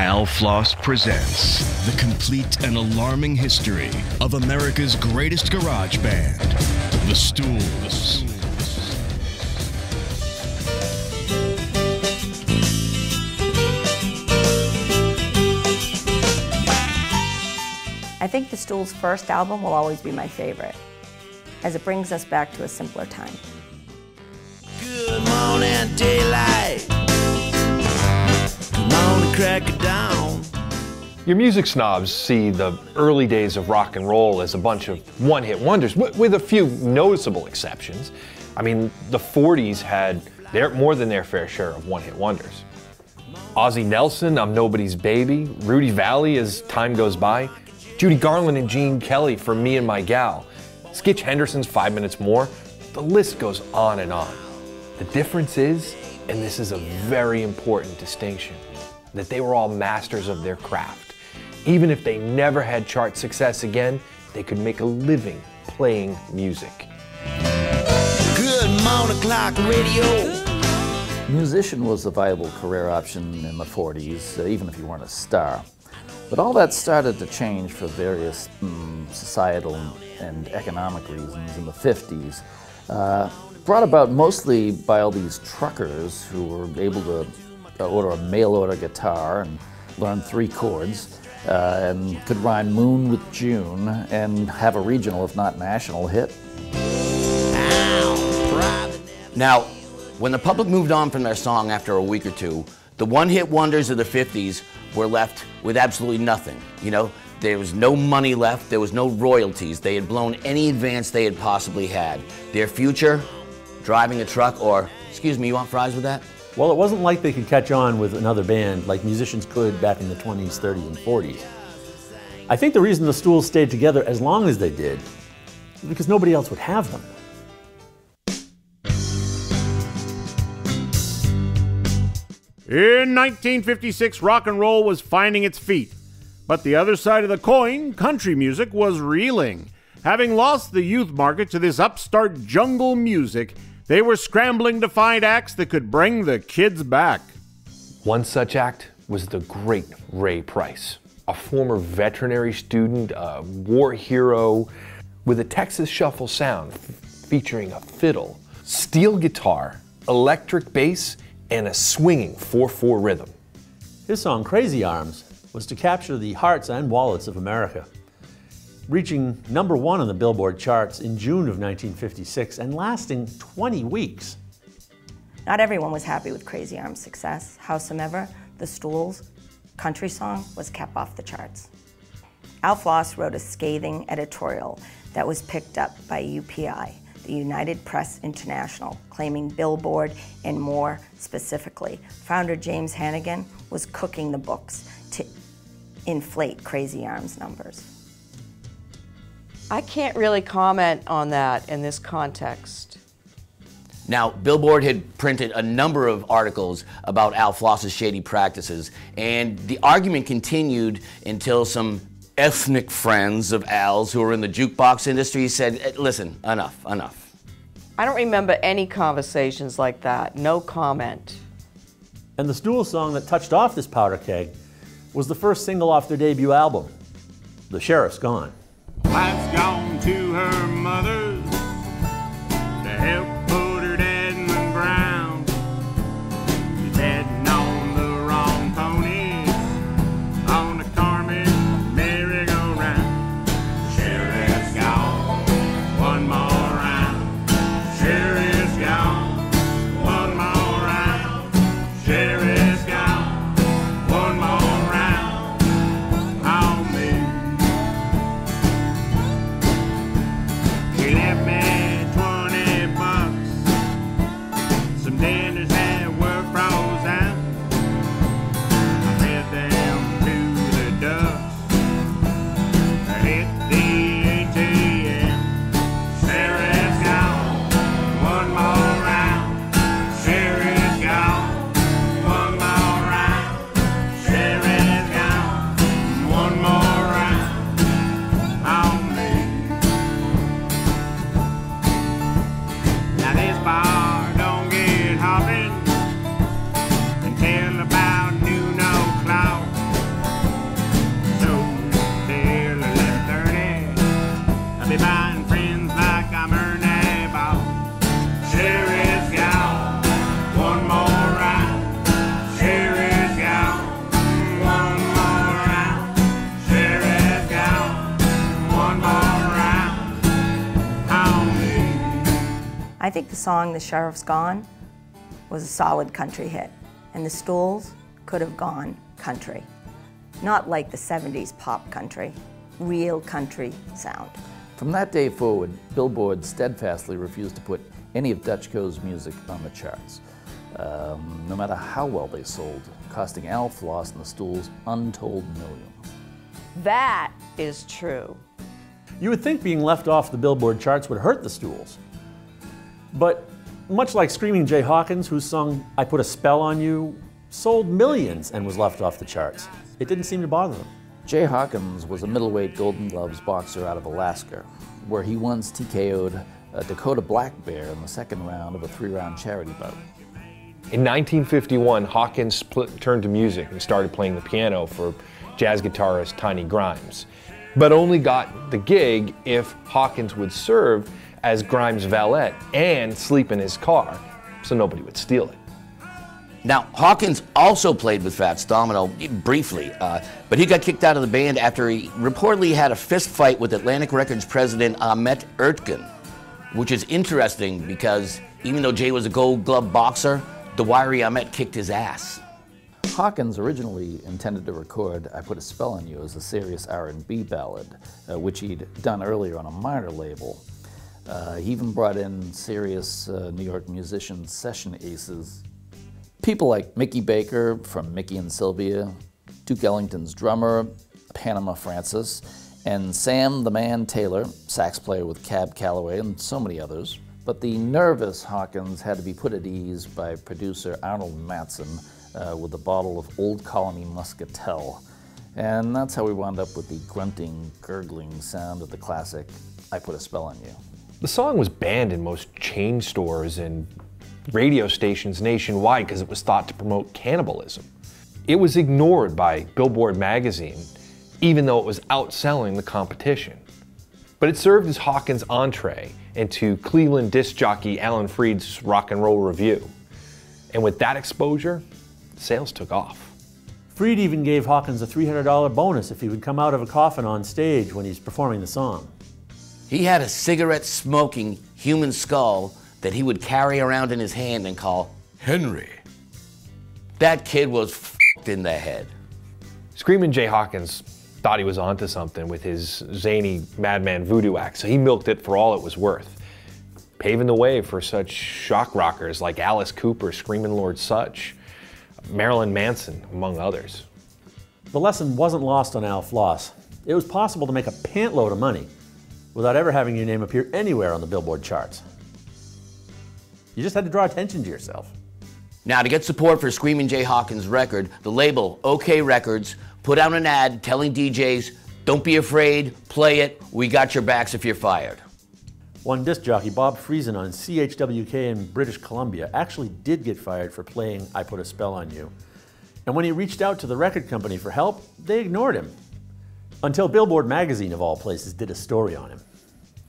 Al Floss presents the complete and alarming history of America's greatest garage band, the Stools. I think the Stools' first album will always be my favorite, as it brings us back to a simpler time. Good morning, daylight. Come on and crack it down. Your music snobs see the early days of rock and roll as a bunch of one-hit wonders, with a few noticeable exceptions. I mean, the 40s had more than their fair share of one-hit wonders. Ozzie Nelson, I'm Nobody's Baby, Rudy Valley, As Time Goes By, Judy Garland and Gene Kelly for Me and My Gal, Skitch Henderson's 5 Minutes More. The list goes on and on. The difference is, and this is a very important distinction, that they were all masters of their craft. Even if they never had chart success again, they could make a living playing music. Good morning, clock radio. Musician was a viable career option in the 40s, even if you weren't a star. But all that started to change for various societal and economic reasons in the 50s. Brought about mostly by all these truckers who were able to order a mail-order guitar and learn 3 chords and could rhyme moon with June and have a regional, if not national, hit. Now, when the public moved on from their song after a week or two, the one-hit wonders of the 50s were left with absolutely nothing. You know, there was no money left, there was no royalties. They had blown any advance they had possibly had. Their future, driving a truck or, excuse me, you want fries with that? Well, it wasn't like they could catch on with another band like musicians could back in the 20s, 30s, and 40s. I think the reason the Stools stayed together as long as they did is because nobody else would have them. In 1956, rock and roll was finding its feet. But the other side of the coin, country music, was reeling. Having lost the youth market to this upstart jungle music, they were scrambling to find acts that could bring the kids back. One such act was the great Ray Price, a former veterinary student, a war hero, with a Texas shuffle sound featuring a fiddle, steel guitar, electric bass, and a swinging 4/4 rhythm. His song Crazy Arms was to capture the hearts and wallets of America, reaching #1 on the Billboard charts in June of 1956 and lasting 20 weeks. Not everyone was happy with Crazy Arms' success. Howsoever, the Stools' country song was kept off the charts. Al Floss wrote a scathing editorial that was picked up by UPI, the United Press International, claiming Billboard and more specifically, founder James Hannigan was cooking the books to inflate Crazy Arms numbers. I can't really comment on that in this context. Now, Billboard had printed a number of articles about Al Floss's shady practices, and the argument continued until some ethnic friends of Al's who were in the jukebox industry said, listen, enough. I don't remember any conversations like that. No comment. And the Stools song that touched off this powder keg was the first single off their debut album, The Sheriff's Gone. Wife's gone to her mother's to help put her dad in the ground. She's heading on the wrong pony on the Carmen merry-go-round. Sheriff's gone, one more round. Sheriff's gone, one more round. Sheriff's gone, one more round on me. She left me 20 bucks, some dinners that were frozen. I fed them to the ducks. I hit the ATM. Sheriff's gone, one more round. Sheriff's gone, one more round. Sheriff's gone, one more round on me. Now this bar don't get hopping until about noon o'clock. I think the song The Sheriff's Gone was a solid country hit, and the Stools could have gone country. Not like the 70s pop country, real country sound. From that day forward, Billboard steadfastly refused to put any of Dutchko's music on the charts, no matter how well they sold, costing Al Floss and the Stools untold millions. That is true. You would think being left off the Billboard charts would hurt the Stools. But much like Screamin Jay Hawkins, whose song I Put a Spell on You sold millions and was left off the charts, it didn't seem to bother them. Jay Hawkins was a middleweight Golden Gloves boxer out of Alaska, where he once TKO'd a Dakota Black Bear in the second round of a 3-round charity bout. In 1951, Hawkins turned to music and started playing the piano for jazz guitarist Tiny Grimes, but only got the gig if Hawkins would serve as Grimes' valet and sleep in his car, so nobody would steal it. Now, Hawkins also played with Fats Domino briefly, but he got kicked out of the band after he reportedly had a fist fight with Atlantic Records president Ahmet Ertegun, which is interesting because even though Jay was a Gold Glove boxer, the wiry Ahmet kicked his ass. Hawkins originally intended to record I Put a Spell on You as a serious R&B ballad, which he'd done earlier on a minor label. He even brought in serious New York musician session aces. People like Mickey Baker from Mickey and Sylvia, Duke Ellington's drummer, Panama Francis, and Sam the Man Taylor, sax player with Cab Calloway, and so many others. But the nervous Hawkins had to be put at ease by producer Arnold Matson with a bottle of Old Colony Muscatel. And that's how we wound up with the grunting, gurgling sound of the classic I Put a Spell on You. The song was banned in most chain stores and radio stations nationwide because it was thought to promote cannibalism. It was ignored by Billboard magazine, even though it was outselling the competition. But it served as Hawkins' entree into Cleveland disc jockey Alan Freed's Rock and Roll Review. And with that exposure, sales took off. Freed even gave Hawkins a $300 bonus if he would come out of a coffin on stage when he's performing the song. He had a cigarette-smoking human skull that he would carry around in his hand and call Henry. That kid was f***ed in the head. Screamin Jay Hawkins thought he was onto something with his zany madman voodoo act, so he milked it for all it was worth, paving the way for such shock rockers like Alice Cooper, Screamin' Lord Sutch, Marilyn Manson, among others. The lesson wasn't lost on Al Floss. It was possible to make a pantload of money without ever having your name appear anywhere on the Billboard charts. You just had to draw attention to yourself. Now, to get support for Screamin Jay Hawkins' record, the label OK Records put out an ad telling DJs, don't be afraid, play it, we got your backs if you're fired. One disc jockey, Bob Friesen on CHWK in British Columbia, actually did get fired for playing I Put a Spell on You. And when he reached out to the record company for help, they ignored him. Until Billboard magazine, of all places, did a story on him.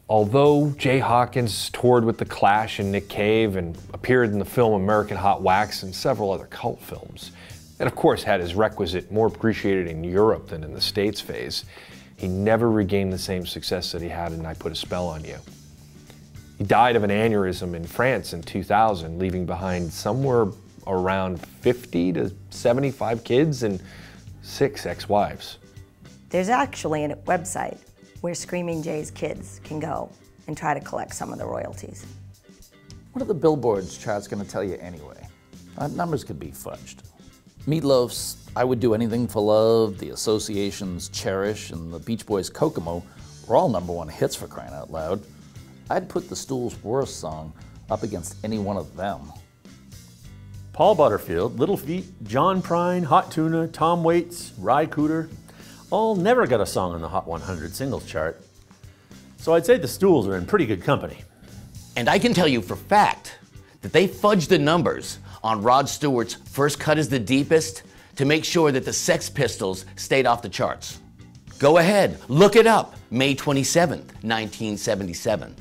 Although Jay Hawkins toured with The Clash and Nick Cave and appeared in the film American Hot Wax and several other cult films, and of course had his requisite more appreciated in Europe than in the States phase, he never regained the same success that he had in I Put a Spell on You. He died of an aneurysm in France in 2000, leaving behind somewhere around 50 to 75 kids and 6 ex-wives. There's actually a website where Screamin Jay's kids can go and try to collect some of the royalties. What are the Billboard's charts going to tell you anyway? Numbers could be fudged. Meatloaf's I Would Do Anything for Love, the Association's Cherish, and the Beach Boys' Kokomo were all #1 hits, for crying out loud. I'd put the Stools' Worst song up against any one of them. Paul Butterfield, Little Feat, John Prine, Hot Tuna, Tom Waits, Ry Cooder, all never got a song on the Hot 100 singles chart. So I'd say the Stools are in pretty good company. And I can tell you for fact that they fudged the numbers on Rod Stewart's First Cut is the Deepest to make sure that the Sex Pistols stayed off the charts. Go ahead, look it up, May 27th, 1977.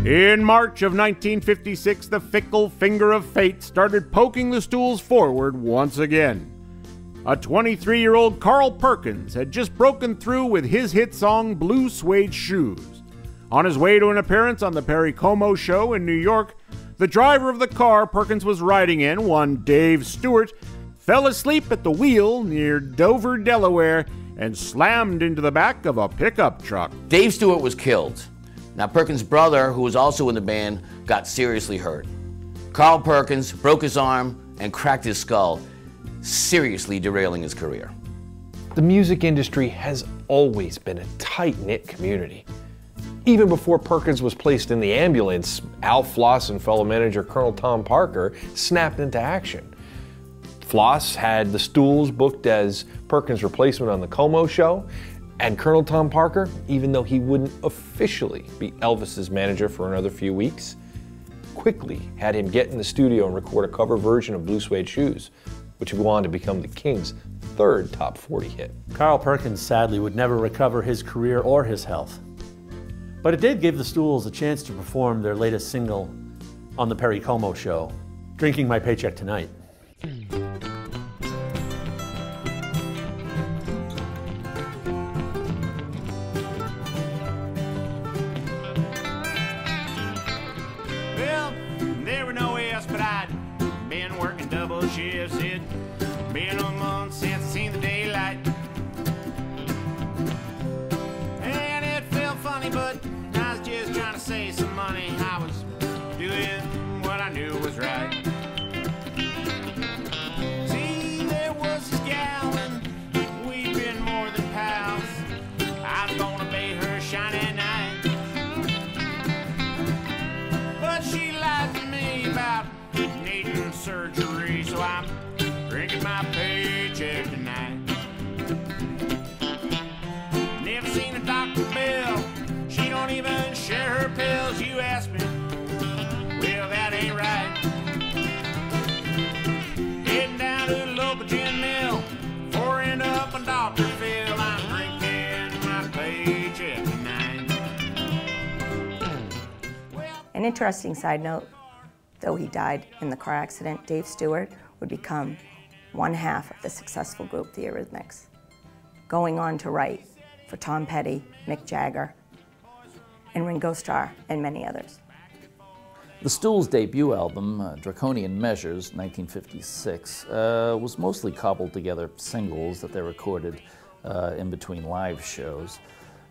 In March of 1956, the fickle finger of fate started poking the Stools forward once again. A 23-year-old Carl Perkins had just broken through with his hit song Blue Suede Shoes. On his way to an appearance on the Perry Como Show in New York, the driver of the car Perkins was riding in, one Dave Stewart, fell asleep at the wheel near Dover, Delaware, and slammed into the back of a pickup truck. Dave Stewart was killed. Now, Perkins' brother, who was also in the band, got seriously hurt. Carl Perkins broke his arm and cracked his skull, seriously derailing his career. The music industry has always been a tight-knit community. Even before Perkins was placed in the ambulance, Al Floss and fellow manager Colonel Tom Parker snapped into action. Floss had the Stools booked as Perkins' replacement on the Como Show, and Colonel Tom Parker, even though he wouldn't officially be Elvis's manager for another few weeks, quickly had him get in the studio and record a cover version of Blue Suede Shoes, which would go on to become the King's third top 40 hit. Carl Perkins sadly would never recover his career or his health. But it did give the Stools a chance to perform their latest single on the Perry Como Show, Drinking My Paycheck Tonight. Well, there were no ifs, but I'd been working double shifts. It'd been a month since I seen the daylight. And it felt funny, but I was just trying to save some money. I was doing what I knew was right. See, there was this gal, and we'd been more than pals. I was gonna pay her shiny night, but she lied to me about needing surgery, so I'm drinking my paycheck tonight. Never seen a Dr. Bill, she don't even share her pills. You ask me, well, that ain't right. Heading down to the local gin mill, before I end up on Dr. Phil. I'm drinking my paycheck tonight. An interesting side note, though he died in the car accident, Dave Stewart would become one half of the successful group The Eurythmics, going on to write for Tom Petty, Mick Jagger, and Ringo Starr, and many others. The Stools' debut album, Draconian Measures, 1956, was mostly cobbled together singles that they recorded in between live shows.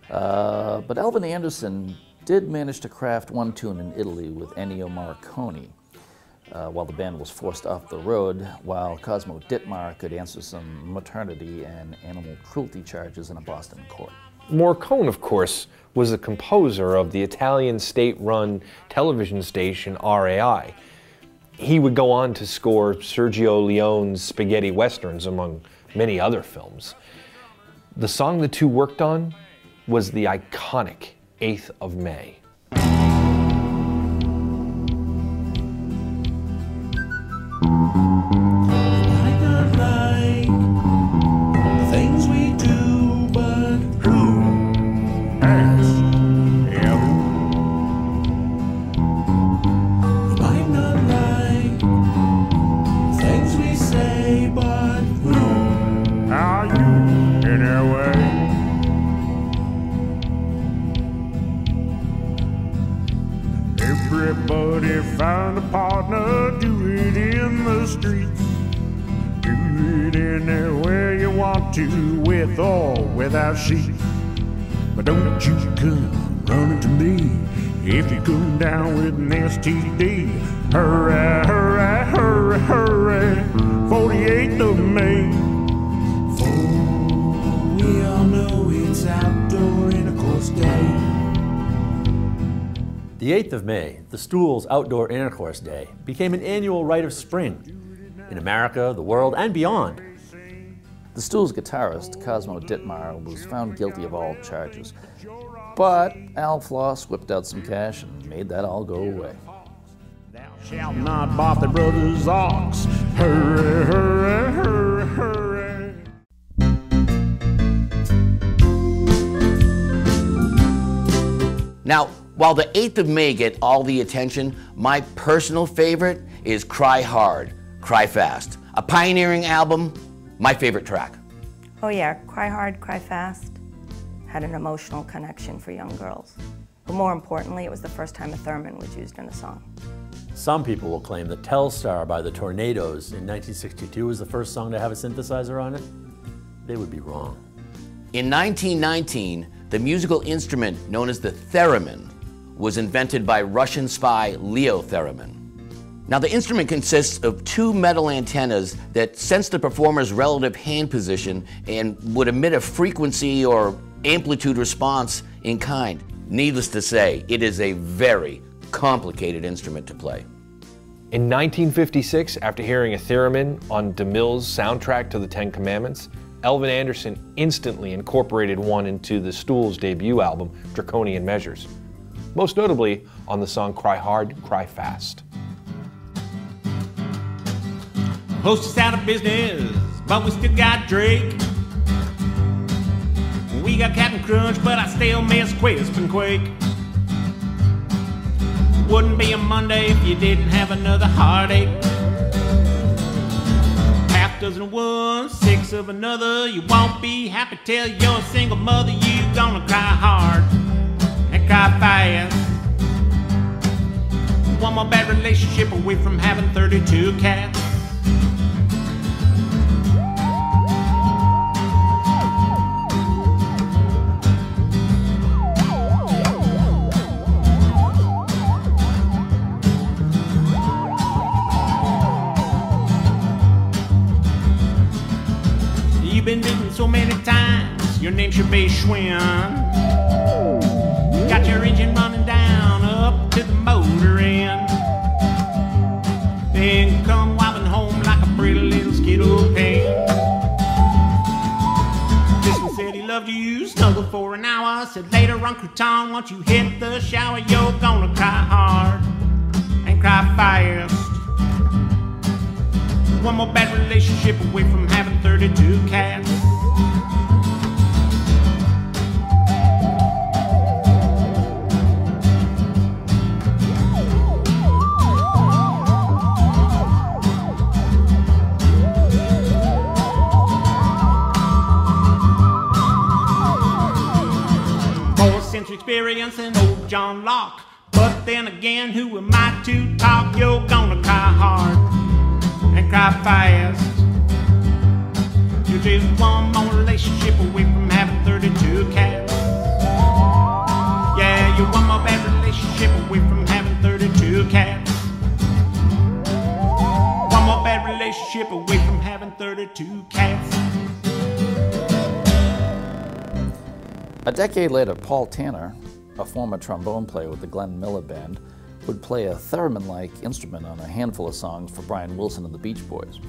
But Elvin Anderson did manage to craft one tune in Italy with Ennio Morricone, while the band was forced off the road, while Cosmo Dittmar could answer some maternity and animal cruelty charges in a Boston court. Morricone, of course, was the composer of the Italian state-run television station RAI. He would go on to score Sergio Leone's spaghetti westerns, among many other films. The song the two worked on was the iconic 8th of May. Everybody found a partner, do it in the streets. Do it anywhere you want to, with or without sheets. But don't you come running to me if you go down with an STD. Hurrah, hurrah, hurrah, hurrah, 48th of May. For we all know it's outdoor intercourse day. The 8th of May, the Stools' Outdoor Intercourse Day, became an annual rite of spring in America, the world, and beyond. The Stools' guitarist, Cosmo Dittmar, was found guilty of all charges, but Al Floss whipped out some cash and made that all go away. Thou shalt not bought thy brother's ox. Hurrah, hurrah, hurrah, hurrah. Now, while the 8th of May get all the attention, my personal favorite is Cry Hard, Cry Fast, a pioneering album my favorite track. Oh yeah, Cry Hard, Cry Fast had an emotional connection for young girls. But more importantly, it was the first time a theremin was used in a song. Some people will claim that Telstar by the Tornadoes in 1962 was the first song to have a synthesizer on it. They would be wrong. In 1919, the musical instrument known as the theremin was invented by Russian spy Leo Theremin. Now the instrument consists of two metal antennas that sense the performer's relative hand position and would emit a frequency or amplitude response in kind. Needless to say, it is a very complicated instrument to play. In 1956, after hearing a theremin on DeMille's soundtrack to the Ten Commandments, Elvin Anderson instantly incorporated one into the Stools' debut album, Draconian Measures, most notably on the song Cry Hard, Cry Fast. Post is out of business, but we still got Drake. We got Captain Crunch, but I still miss Quisp and Quake. Wouldn't be a Monday if you didn't have another heartache. Half dozen of one, six of another. You won't be happy till you're a single mother. You gonna cry hard and cry fast. One more bad relationship away from having 32 cats. Been bitten so many times, your name should be Schwinn. Got your engine running down up to the motor end. Then come wobbling home like a pretty little skittle pen. This one said he loved you, snuggled for an hour. Said later on crouton, once you hit the shower, you're gonna cry hard and cry fast. One more bad relationship away from having 32 cats. Century experience and old John Locke. But then again, who am I to talk? You're gonna cry hard and cry fast. You're just one more relationship away from having 32 cats. Yeah, you're one more bad relationship away from having 32 cats. One more bad relationship away from having 32 cats. A decade later, Paul Tanner, a former trombone player with the Glenn Miller Band, would play a theremin-like instrument on a handful of songs for Brian Wilson and the Beach Boys.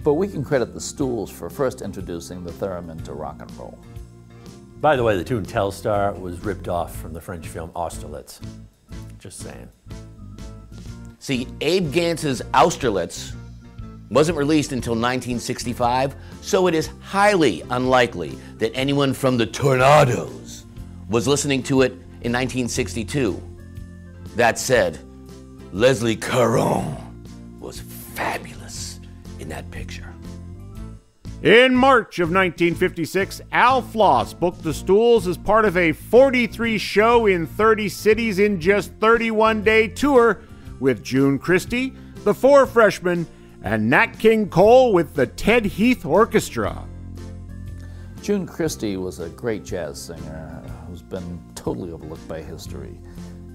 But we can credit the Stools for first introducing the theremin to rock and roll. By the way, the tune Telstar was ripped off from the French film Austerlitz. Just saying. See, Abe Gantz's Austerlitz wasn't released until 1965, so it is highly unlikely that anyone from the Tornadoes was listening to it in 1962. That said, Leslie Caron was fabulous in that picture. In March of 1956, Al Floss booked the Stools as part of a 43-show in 30 cities in just 31-day tour with June Christy, the Four Freshmen, and Nat King Cole with the Ted Heath Orchestra. June Christy was a great jazz singer who's been totally overlooked by history.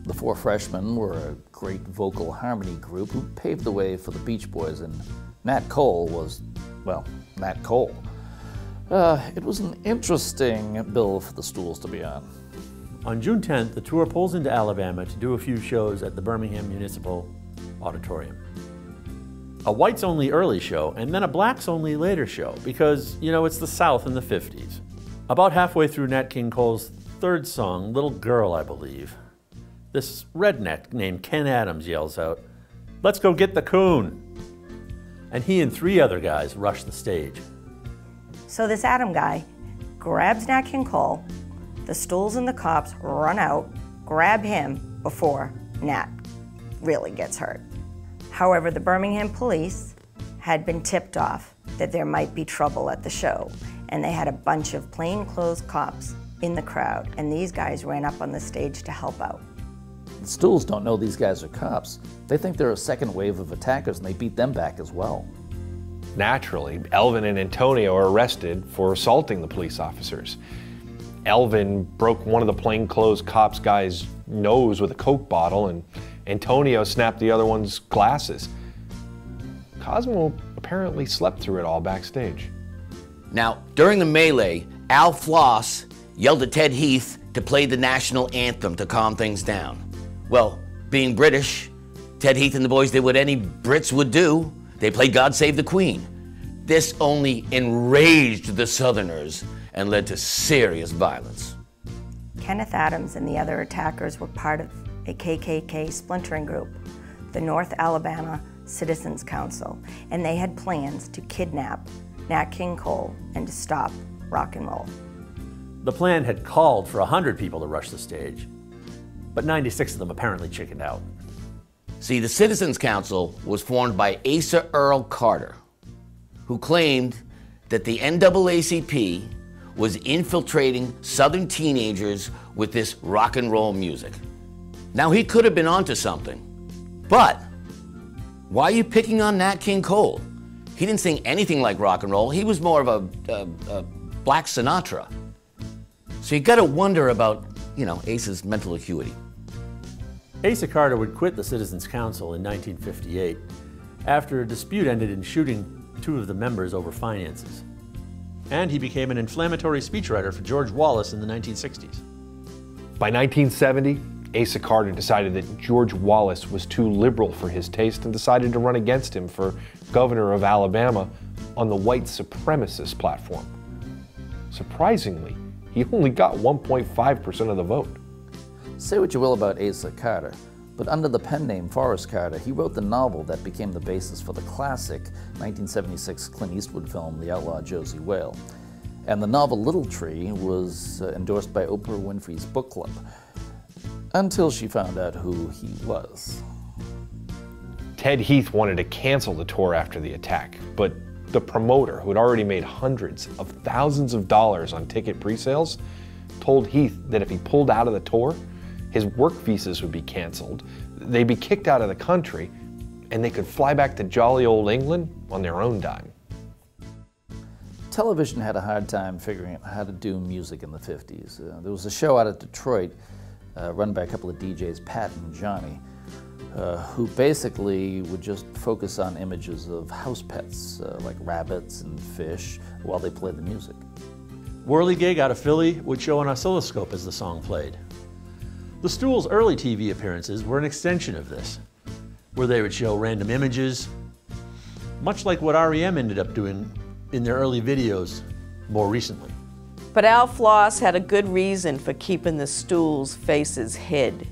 The Four Freshmen were a great vocal harmony group who paved the way for the Beach Boys, and Nat Cole was, well, Nat Cole. It was an interesting bill for the Stools to be on. On June 10th, the tour pulls into Alabama to do a few shows at the Birmingham Municipal Auditorium. A whites-only early show, and then a blacks-only later show, because, you know, it's the South in the 50s. About halfway through Nat King Cole's third song, Little Girl, I believe, this redneck named Ken Adams yells out, "Let's go get the coon!" And he and three other guys rush the stage. So this Adam guy grabs Nat King Cole, the Stools and the cops run out, grab him before Nat really gets hurt. However, the Birmingham police had been tipped off that there might be trouble at the show, and they had a bunch of plainclothes cops in the crowd, and these guys ran up on the stage to help out. The Stools don't know these guys are cops. They think they're a second wave of attackers, and they beat them back as well. Naturally, Elvin and Antonio are arrested for assaulting the police officers. Elvin broke one of the plainclothes cops' guy's nose with a Coke bottle, and Antonio snapped the other one's glasses. Cosmo apparently slept through it all backstage. Now, during the melee, Al Floss yelled at Ted Heath to play the national anthem to calm things down. Well, being British, Ted Heath and the boys did what any Brits would do. They played God Save the Queen. This only enraged the Southerners and led to serious violence. Kenneth Adams and the other attackers were part of a KKK splintering group, the North Alabama Citizens Council, and they had plans to kidnap Nat King Cole and to stop rock and roll. The plan had called for 100 people to rush the stage, but 96 of them apparently chickened out. See, the Citizens Council was formed by Asa Earl Carter, who claimed that the NAACP was infiltrating Southern teenagers with this rock and roll music. Now, he could have been onto something, but why are you picking on Nat King Cole? He didn't sing anything like rock and roll. He was more of a Black Sinatra. So you gotta wonder about, Asa's mental acuity. Asa Carter would quit the Citizens Council in 1958 after a dispute ended in shooting two of the members over finances. And he became an inflammatory speechwriter for George Wallace in the 1960s. By 1970, Asa Carter decided that George Wallace was too liberal for his taste and decided to run against him for governor of Alabama on the white supremacist platform. Surprisingly, he only got 1.5% of the vote. Say what you will about Asa Carter, but under the pen name Forrest Carter, he wrote the novel that became the basis for the classic 1976 Clint Eastwood film, The Outlaw Josie Whale. And the novel Little Tree was endorsed by Oprah Winfrey's book club, until she found out who he was. Ted Heath wanted to cancel the tour after the attack, but the promoter, who had already made hundreds of thousands of dollars on ticket pre-sales, told Heath that if he pulled out of the tour, his work visas would be canceled, they'd be kicked out of the country, and they could fly back to jolly old England on their own dime. Television had a hard time figuring out how to do music in the 50s. There was a show out of Detroit run by a couple of DJs, Pat and Johnny, who basically would just focus on images of house pets, like rabbits and fish, while they played the music. Whirligig out of Philly would show an oscilloscope as the song played. The Stools' early TV appearances were an extension of this, where they would show random images, much like what REM ended up doing in their early videos more recently. But Al Floss had a good reason for keeping the Stools' faces hid.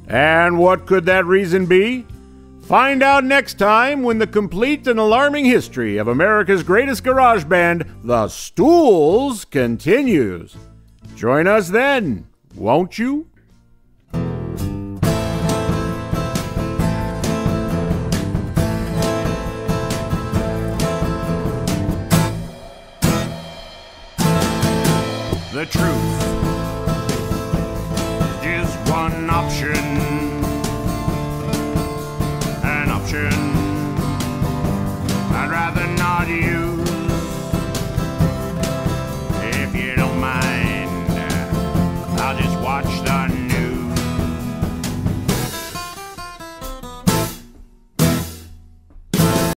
And what could that reason be? Find out next time when the complete and alarming history of America's greatest garage band, the Stools, continues. Join us then, won't you? The truth is just one option.